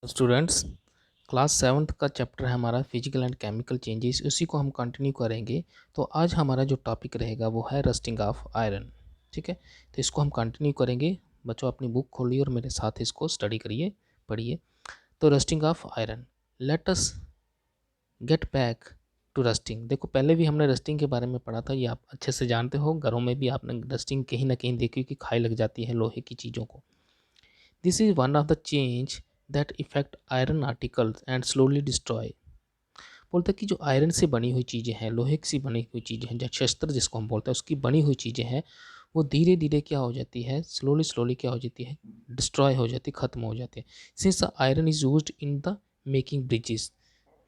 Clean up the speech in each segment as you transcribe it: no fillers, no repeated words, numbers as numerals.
Students, class seventh का chapter है हमारा फिजिकल एंड केमिकल चेंजेस। उसी को हम कंटिन्यू करेंगे। तो आज हमारा जो टॉपिक रहेगा वो है रस्टिंग ऑफ आयरन। ठीक है, तो इसको हम कंटिन्यू करेंगे। बच्चों अपनी बुक खोलिए और मेरे साथ इसको स्टडी करिए, पढ़िए। तो rusting of iron, let us get back to rusting. देखो, पहले भी हमने रस्टिंग के बारे में पढ़ा था, ये आप अच्छे से जानते हो। घरों में भी आपने रस्टिंग कहीं ना कहीं देखी कि खाई लग जाती है लोहे की चीज़ों को। This is one of the change that effect iron articles and slowly destroy. बोलते हैं कि जो आयरन से बनी हुई चीज़ें हैं, लोहे से बनी हुई चीज़ें हैं, जैसे शस्त्र जिसको हम बोलते हैं, उसकी बनी हुई चीज़ें हैं, वो धीरे धीरे क्या हो जाती है, स्लोली स्लोली क्या हो जाती है, डिस्ट्रॉय हो जाती है, ख़त्म हो जाती है। Since the iron is used in the making bridges,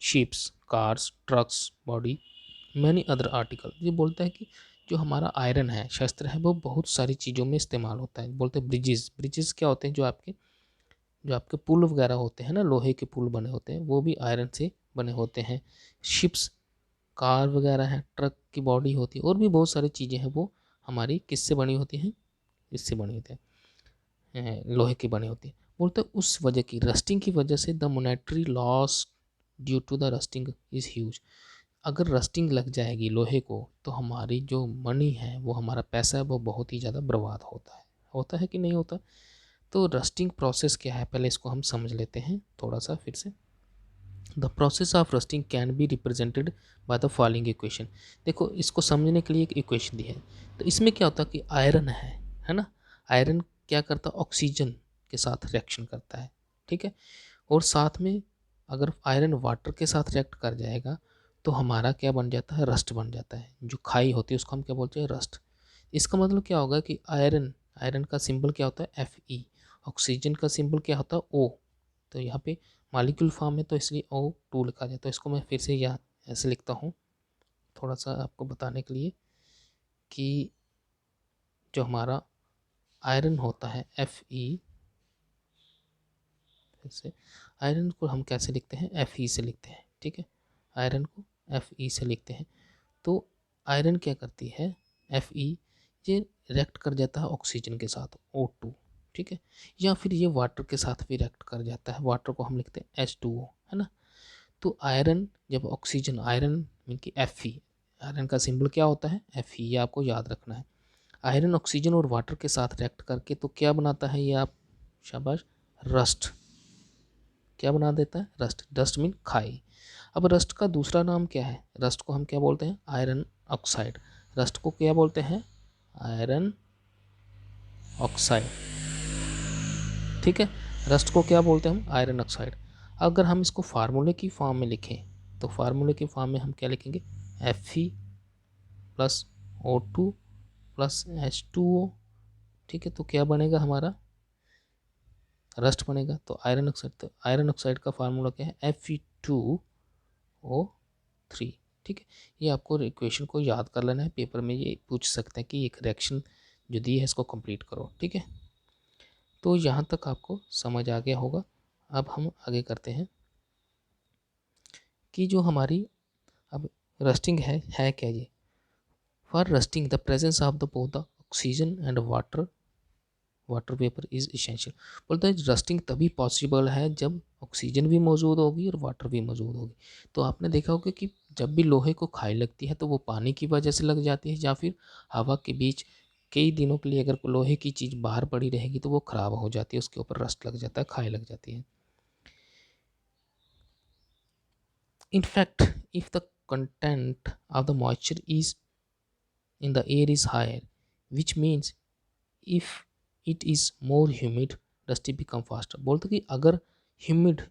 ships, cars, trucks, body, many other article. ये बोलता है कि जो हमारा आयरन है, शस्त्र है, वो बहुत सारी चीज़ों में इस्तेमाल होता है। बोलते हैं ब्रिजेस, ब्रिजेस क्या होते हैं, जो आपके पुल वगैरह होते हैं ना, लोहे के पुल बने होते हैं, वो भी आयरन से बने होते हैं। शिप्स, कार वगैरह हैं, ट्रक की बॉडी होती है, और भी बहुत सारी चीज़ें हैं, वो हमारी किससे बनी होती हैं, इससे बनी होती है, लोहे की बनी होती है। बोलते हैं उस वजह की, रस्टिंग की वजह से, the monetary loss due to the rusting is huge. अगर रस्टिंग लग जाएगी लोहे को, तो हमारी जो मनी है, वो हमारा पैसा है, वो बहुत ही ज़्यादा बर्बाद होता है कि नहीं होता। तो रस्टिंग प्रोसेस क्या है, पहले इसको हम समझ लेते हैं थोड़ा सा फिर से। The process of rusting can be represented by the following equation. देखो, इसको समझने के लिए एक इक्वेशन दी है। तो इसमें क्या होता है कि आयरन है ना, आयरन क्या करता है, ऑक्सीजन के साथ रिएक्शन करता है। ठीक है, और साथ में अगर आयरन वाटर के साथ रिएक्ट कर जाएगा, तो हमारा क्या बन जाता है, रस्ट बन जाता है। जो खाई होती है उसको हम क्या बोलते हैं, रस्ट। इसका मतलब क्या होगा कि आयरन आयरन का सिंबल क्या होता है, Fe। ऑक्सीजन का सिंबल क्या होता है, O। तो यहाँ पे मालिक्यूल फॉर्म में, तो इसलिए O2 लिखा जाए। तो इसको मैं फिर से यहाँ ऐसे लिखता हूँ, थोड़ा सा आपको बताने के लिए कि जो हमारा आयरन होता है Fe, फिर से आयरन को हम कैसे लिखते हैं, Fe से लिखते हैं। ठीक है, आयरन को Fe से लिखते हैं। तो आयरन क्या करती है, Fe, ये रिएक्ट कर जाता है ऑक्सीजन के साथ, O2। ठीक है, या फिर ये वाटर के साथ भी रिएक्ट कर जाता है। वाटर को हम लिखते हैं H2O, है ना। तो आयरन जब ऑक्सीजन, आयरन मीन की Fe, आयरन का सिंबल क्या होता है, Fe, ये आपको याद रखना है। आयरन ऑक्सीजन और वाटर के साथ रिएक्ट करके तो क्या बनाता है ये, आप शाबाश, रस्ट। क्या बना देता है, रस्ट। डस्ट मीन खाई। अब रस्ट का दूसरा नाम क्या है, रस्ट को हम क्या बोलते हैं, आयरन ऑक्साइड। रस्ट को क्या बोलते हैं, आयरन ऑक्साइड। ठीक है, रस्ट को क्या बोलते हैं हम, आयरन ऑक्साइड। अगर हम इसको फार्मूले की फॉर्म में लिखें, तो फार्मूले की फॉर्म में हम क्या लिखेंगे, Fe plus O2 plus H2O। ठीक है, तो क्या बनेगा हमारा, रस्ट बनेगा। तो आयरन ऑक्साइड, तो आयरन ऑक्साइड का फार्मूला क्या है, Fe2O3। ठीक है, ये आपको इक्वेशन को याद कर लेना है, पेपर में ये पूछ सकते हैं कि एक रिएक्शन जो दी है इसको कंप्लीट करो। ठीक है, तो यहाँ तक आपको समझ आ गया होगा। अब हम आगे करते हैं कि जो हमारी अब रस्टिंग है क्या ये। For rusting the presence of the both the oxygen and water vapour is essential. बोलते हैं रस्टिंग तभी पॉसिबल है जब ऑक्सीजन भी मौजूद होगी और वाटर भी मौजूद होगी। तो आपने देखा होगा कि जब भी लोहे को खाई लगती है, तो वो पानी की वजह से लग जाती है, या फिर हवा के बीच कई दिनों के लिए अगर लोहे की चीज़ बाहर पड़ी रहेगी, तो वो ख़राब हो जाती है, उसके ऊपर रस्ट लग जाता है, खाई लग जाती है। In fact, if the content of the moisture is in the air is higher, which means if it is more humid, rusty become faster। बोलते कि अगर ह्यूमिड,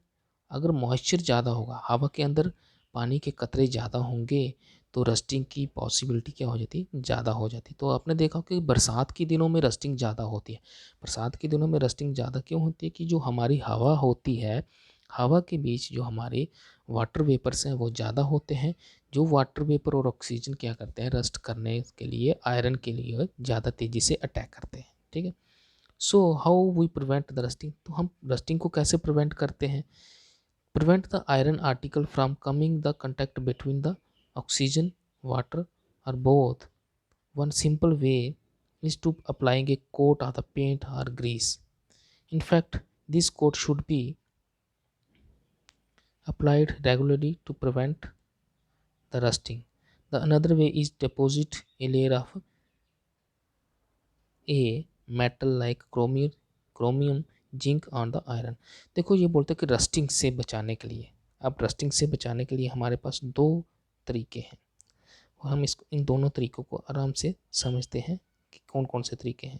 अगर मॉइस्चर ज़्यादा होगा, हवा के अंदर पानी के कतरे ज़्यादा होंगे, तो रस्टिंग की पॉसिबिलिटी क्या हो जाती है, ज़्यादा हो जाती। तो आपने देखा कि बरसात के दिनों में रस्टिंग ज़्यादा होती है। बरसात के दिनों में रस्टिंग ज़्यादा क्यों होती है, कि जो हमारी हवा होती है, हवा के बीच जो हमारे वाटर वेपर्स हैं वो ज़्यादा होते हैं। जो वाटर वेपर और ऑक्सीजन क्या करते हैं, रस्ट करने के लिए, आयरन के लिए ज़्यादा तेज़ी से अटैक करते हैं। ठीक है, so how we prevent the rusting. तो हम रस्टिंग को कैसे प्रिवेंट करते हैं, prevent the iron article from coming the contact between the oxygen, water और both. One simple way is to applying a coat of the paint or grease. In fact, this coat should be applied regularly to prevent the rusting. The another way is deposit a layer of a metal like chromium zinc on the iron. देखो ये बोलते हैं कि rusting से बचाने के लिए, अब रस्टिंग से बचाने के लिए हमारे पास दो तरीके हैं और हम इन दोनों तरीकों को आराम से समझते हैं कि कौन कौन से तरीके हैं।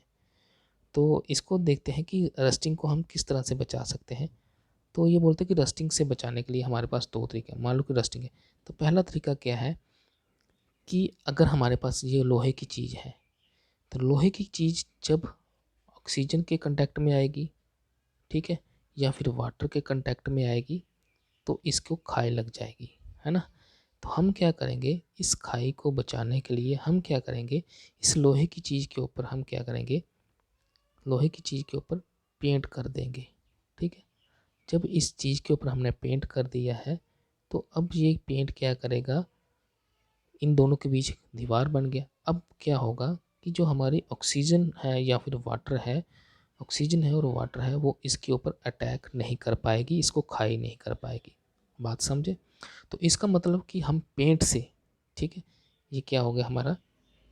तो इसको देखते हैं कि रस्टिंग को हम किस तरह से बचा सकते हैं। तो ये बोलते हैं कि रस्टिंग से बचाने के लिए हमारे पास दो तरीके हैं। मान लो कि रस्टिंग है, तो पहला तरीका क्या है कि अगर हमारे पास ये लोहे की चीज़ है, तो लोहे की चीज़ जब ऑक्सीजन के कांटेक्ट में आएगी, ठीक है, या फिर वाटर के कांटेक्ट में आएगी, तो इसको खाई लग जाएगी, है ना। तो हम क्या करेंगे, इस खाई को बचाने के लिए हम क्या करेंगे, इस लोहे की चीज़ के ऊपर हम क्या करेंगे, लोहे की चीज़ के ऊपर पेंट कर देंगे, ठीक है। जब इस चीज़ के ऊपर हमने पेंट कर दिया है, तो अब ये पेंट क्या करेगा, इन दोनों के बीच दीवार बन गया। अब क्या होगा कि जो हमारी ऑक्सीजन है या फिर वाटर है, ऑक्सीजन है और वाटर है, वो इसके ऊपर अटैक नहीं कर पाएगी, इसको खाई नहीं कर पाएगी। बात समझे। तो इसका मतलब कि हम पेंट से, ठीक है, ये क्या हो गया हमारा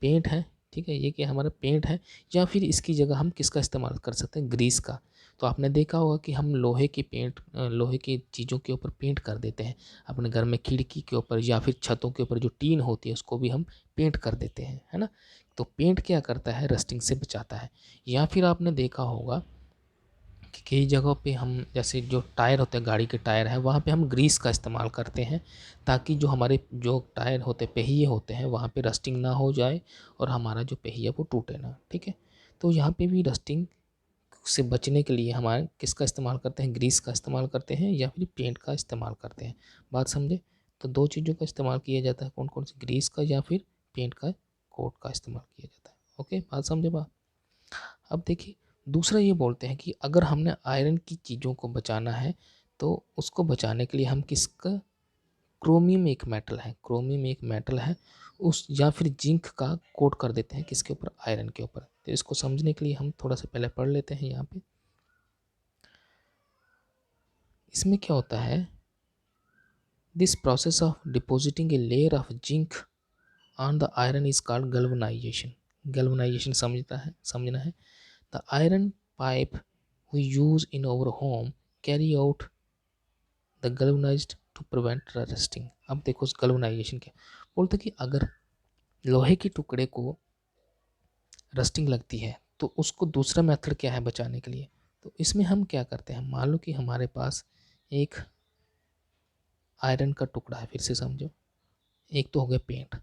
पेंट है, ठीक है, ये क्या हमारा पेंट है, या फिर इसकी जगह हम किसका इस्तेमाल कर सकते हैं, ग्रीस का। तो आपने देखा होगा कि हम लोहे की चीज़ों के ऊपर पेंट कर देते हैं अपने घर में, खिड़की के ऊपर या फिर छतों के ऊपर जो टीन होती है उसको भी हम पेंट कर देते हैं, है ना। तो पेंट क्या करता है, रस्टिंग से बचाता है। या फिर आपने देखा होगा कि कई जगहों पे हम जैसे जो टायर होते हैं, गाड़ी के टायर हैं, वहाँ पे हम ग्रीस का इस्तेमाल करते हैं ताकि जो हमारे जो टायर होते पहिए होते हैं वहाँ पे रस्टिंग ना हो जाए और हमारा जो पहिया वो टूटे ना, ठीक है। तो यहाँ पे भी रस्टिंग से बचने के लिए हमारे किसका इस्तेमाल करते हैं, ग्रीस का इस्तेमाल करते हैं या फिर पेंट का इस्तेमाल करते हैं। बात समझे। तो दो चीज़ों का इस्तेमाल किया जाता है, कौन कौन सी, ग्रीस का या फिर पेंट का कोट का इस्तेमाल किया जाता है। ओके, बात समझे बात। अब देखिए दूसरा ये बोलते हैं कि अगर हमने आयरन की चीज़ों को बचाना है तो उसको बचाने के लिए हम किसका, क्रोमियम एक मेटल है, क्रोमियम एक मेटल है, उस या फिर जिंक का कोट कर देते हैं किसके ऊपर, आयरन के ऊपर। तो इसको समझने के लिए हम थोड़ा सा पहले पढ़ लेते हैं। यहाँ पे इसमें क्या होता है, this process of depositing a layer of zinc on the iron is called galvanisation. Galvanisation समझना है। The iron pipe we use in our home carry out the galvanized to prevent rusting। अब देखो गैल्वेनाइजेशन क्या बोलते कि अगर लोहे के टुकड़े को रस्टिंग लगती है तो उसको दूसरा मेथड क्या है बचाने के लिए। तो इसमें हम क्या करते हैं, मान लो कि हमारे पास एक आयरन का टुकड़ा है, फिर से समझो, एक तो हो गया पेंट,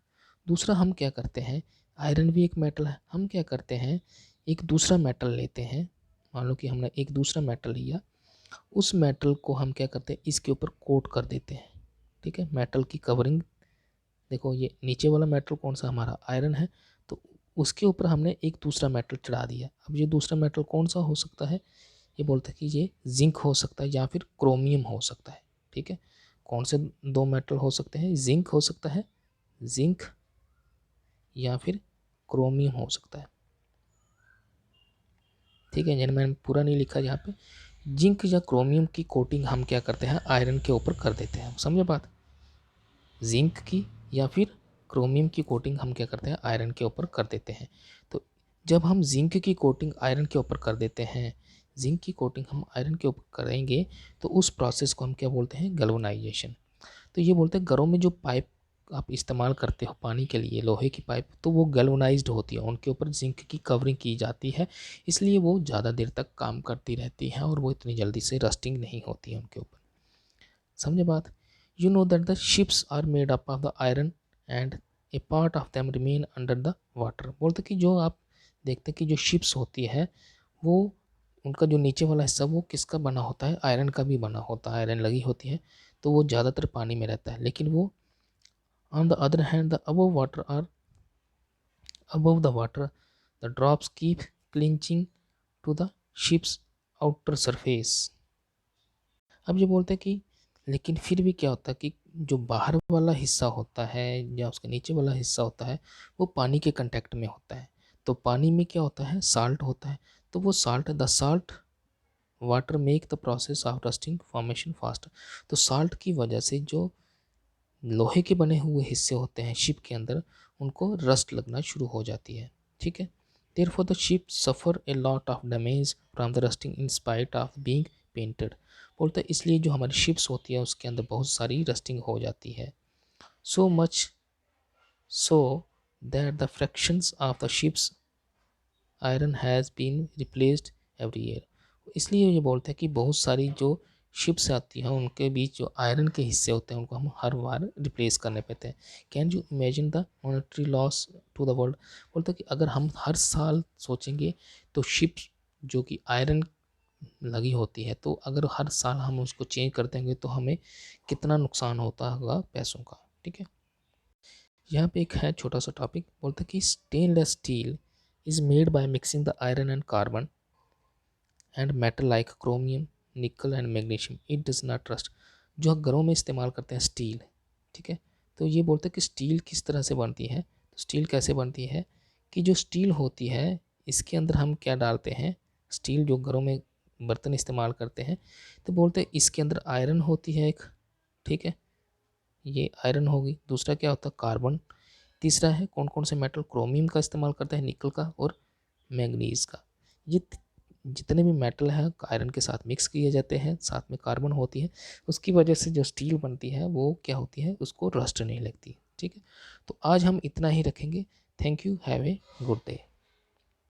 दूसरा हम क्या करते हैं, आयरन भी एक मेटल है, हम क्या करते हैं एक दूसरा मेटल लेते हैं। मान लो कि हमने एक दूसरा मेटल लिया, उस मेटल को हम क्या करते हैं इसके ऊपर कोट कर देते हैं, ठीक है, मेटल की कवरिंग। देखो ये नीचे वाला मेटल कौन सा हमारा आयरन है, तो उसके ऊपर हमने एक दूसरा मेटल चढ़ा दिया। अब ये दूसरा मेटल कौन सा हो सकता है, ये बोलते हैं कि ये जिंक हो सकता है या फिर क्रोमियम हो सकता है, ठीक है। कौन से दो मेटल हो सकते हैं, जिंक हो सकता है, जिंक या फिर क्रोमियम हो सकता है, ठीक है। यानी मैंने पूरा नहीं लिखा यहाँ पे, जिंक या क्रोमियम की कोटिंग हम क्या करते हैं आयरन के ऊपर कर देते हैं, समझे बात। जिंक की या फिर क्रोमियम की कोटिंग हम क्या करते हैं आयरन के ऊपर कर देते हैं। तो जब हम जिंक की कोटिंग आयरन के ऊपर कर देते हैं, जिंक की कोटिंग हम आयरन के ऊपर करेंगे तो उस प्रोसेस को हम क्या बोलते हैं, गैल्वेनाइजेशन। तो ये बोलते हैं घरों में जो पाइप आप इस्तेमाल करते हो पानी के लिए, लोहे की पाइप, तो वो गैल्वेनाइज्ड होती है, उनके ऊपर जिंक की कवरिंग की जाती है, इसलिए वो ज़्यादा देर तक काम करती रहती है और वो इतनी जल्दी से रस्टिंग नहीं होती है उनके ऊपर, समझे बात। You know that the ships are made up of the iron and a part of them remain under the water. बोलते कि जो आप देखते हैं कि जो शिप्स होती है वो उनका जो नीचे वाला हिस्सा वो किसका बना होता है, आयरन का भी बना होता है, आयरन लगी होती है, तो वो ज़्यादातर पानी में रहता है। लेकिन वो on the other hand the above the water the drops keep clinching to the ship's outer surface। अब ये बोलते हैं कि लेकिन फिर भी क्या होता है कि जो बाहर वाला हिस्सा होता है या उसके नीचे वाला हिस्सा होता है वो पानी के कांटेक्ट में होता है। तो पानी में क्या होता है, साल्ट होता है, तो वो salt, the salt water make the process of rusting formation fast. तो साल्ट की वजह से जो लोहे के बने हुए हिस्से होते हैं शिप के अंदर, उनको रस्ट लगना शुरू हो जाती है। ठीक है, therefore the ship suffer a lot of damage from the rusting in spite of being painted. बोलते हैं इसलिए जो हमारी शिप्स होती है उसके अंदर बहुत सारी रस्टिंग हो जाती है। So much so that the fractions of the ships iron has been replaced every year. इसलिए ये बोलते हैं कि बहुत सारी जो शिप्स आती हैं उनके बीच जो आयरन के हिस्से होते हैं उनको हम हर बार रिप्लेस करने पड़ते हैं। Can you imagine the monetary loss to the world. बोलते हैं कि अगर हम हर साल सोचेंगे तो शिप्स जो कि आयरन लगी होती है, तो अगर हर साल हम उसको चेंज कर देंगे तो हमें कितना नुकसान होता होगा पैसों का। ठीक है, यहाँ पे एक है छोटा सा टॉपिक, बोलते हैं कि stainless steel is made by mixing the iron and carbon and metal like chromium, निकल and magnesium, it does not rust. जो हम घरों में इस्तेमाल करते हैं स्टील, ठीक है, तो ये बोलते हैं कि स्टील किस तरह से बनती है। तो स्टील कैसे बनती है कि जो स्टील होती है इसके अंदर हम क्या डालते हैं, स्टील जो घरों में बर्तन इस्तेमाल करते हैं, तो बोलते हैं इसके अंदर आयरन होती है एक, ठीक है, ये आयरन होगी। दूसरा क्या होता है, कार्बन। तीसरा है कौन कौन से मेटल, क्रोमियम का इस्तेमाल करते हैं, निकल का और मैंगनीज का। ये जितने भी मेटल हैं आयरन के साथ मिक्स किए जाते हैं, साथ में कार्बन होती है, उसकी वजह से जो स्टील बनती है वो क्या होती है, उसको रस्ट नहीं लगती। ठीक है, तो आज हम इतना ही रखेंगे। Thank you, have a good day.